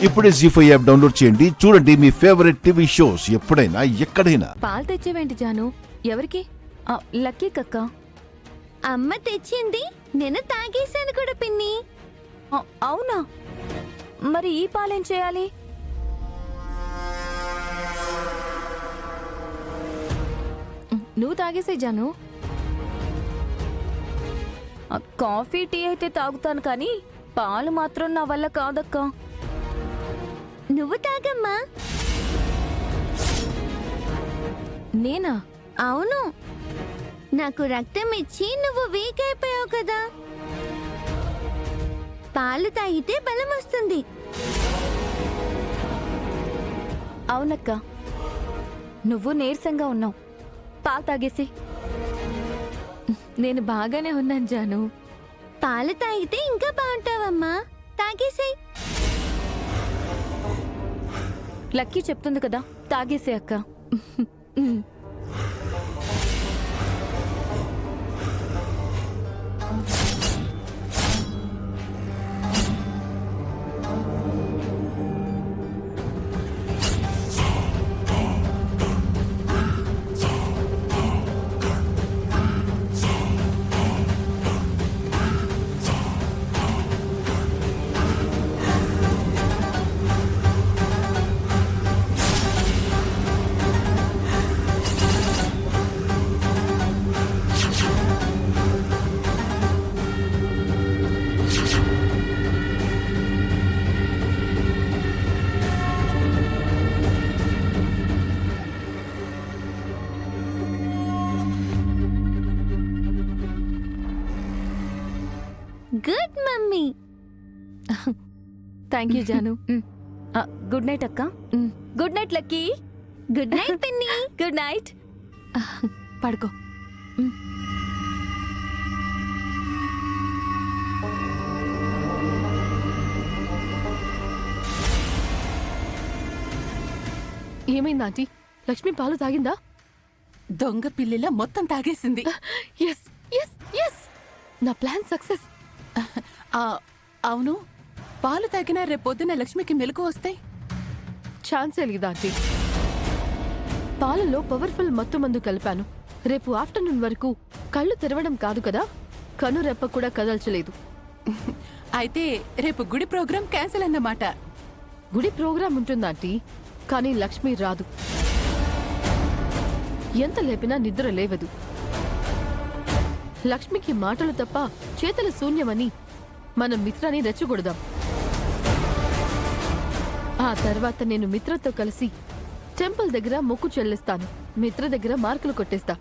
ఇప్పుడే జీ5 app download చేయండి. చూడండి మీ ఫేవరెట్ టీవీ షోస్ ఎప్పుడైనా ఎక్కడైనా. పాలు తెచ్చేవేంటి జాను? ఎవరికి? లక్కీ కక్క. అమ్మ తెచ్చింది, నేను తాగేశాను కూడా పిన్ని. అవునా? మరి ఈ పాలేం చేయాలి? నువ్వు తాగేసే జాను. కాఫీ టీ అయితే తాగుతాను కానీ పాలు మాత్రం నా వల్ల కాదక్క. నువ్వు తాగమ్మా. నేనా? అవును, నాకు రక్తం ఇచ్చి నువ్వు వీక్ అయిపోయావు కదా, పాలు తాగితే బలం వస్తుంది. అవునక్క, నువ్వు నీరసంగా ఉన్నావు. పాలు తాగేసి. నేను బాగానే ఉన్నాను జాను. పాలు తాగితే ఇంకా బాగుంటావమ్మా, తాగేసేయ్. లక్కీ చెప్తుంది కదా, తాగేసే అక్క. Good mummy. Thank you Janu. Good night అక్క. Good night Lucky. Good night పిన్ని. Good night. పడుకో. ఏమైంది ఆంటీ? లక్ష్మి పాలు తాగిందా? దొంగ పిల్లిలా మొత్తం తాగేసింది. ఎస్ ఎస్ ఎస్, నా ప్లాన్ సక్సెస్. అవును, పాలు తాగినా రేపొద్దున లక్ష్మికి మెలకు వస్తాయి. ఛాన్సే లేదు ఆంటీ. పాలలో పవర్ఫుల్ మత్తు మందు కలిపాను. రేపు ఆఫ్టర్నూన్ వరకు కళ్ళు తెరవడం కాదు కదా, కను రెప్ప కూడా కదల్చలేదు. అయితే రేపు గుడి ప్రోగ్రాం క్యాన్సిల్ అన్నమాట. గుడి ప్రోగ్రాం ఉంటుంది ఆంటీ, కానీ లక్ష్మి రాదు. ఎంత లేపినా నిద్ర లేవదు. లక్ష్మికి మాటలు తప్ప చేతల శూన్యమని మనం మిత్రాని రెచ్చగొడదాం. ఆ తర్వాత నేను మిత్రతో కలిసి టెంపుల్ దగ్గర మొక్కు చెల్లిస్తాను. మిత్ర దగ్గర మార్కులు కొట్టేస్తా.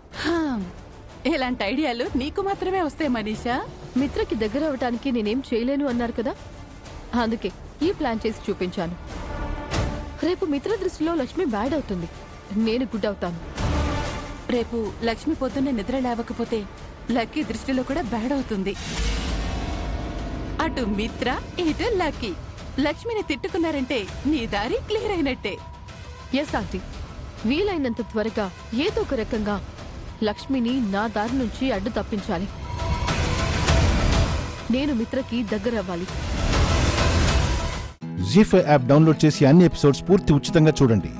ఇలాంటి ఐడియాలు నీకు మాత్రమే వస్తాయి మనీషా. మిత్రకి దగ్గర అవటానికి నేనేం చేయలేను అన్నారు కదా, అందుకే ఈ ప్లాన్ చేసి చూపించాను. రేపు మిత్ర దృష్టిలో లక్ష్మి బ్యాడ్ అవుతుంది, నేను గుడ్ అవుతాను. రేపు లక్ష్మి పొద్దున్న నిద్ర లేవకపోతే లక్కీ దృష్టిలో కూడా బ్యాడ్ అవుతుంది. అటు మిత్ర, ఇటు లక్కీ. లక్ష్మిని తిట్టుకున్నారంటే నీ దారి క్లియర్ అయినట్టే. ఎస్ ఆంటీ, వీలైనంత త్వరగా ఏదో ఒక రకంగా లక్ష్మిని నా దారి నుంచి అడ్డు తప్పించాలి. నేను మిత్రకి దగ్గరవ్వాలి. జీ5 యాప్ డౌన్లోడ్ చేసి అన్ని ఎపిసోడ్స్ పూర్తి ఉచితంగా చూడండి.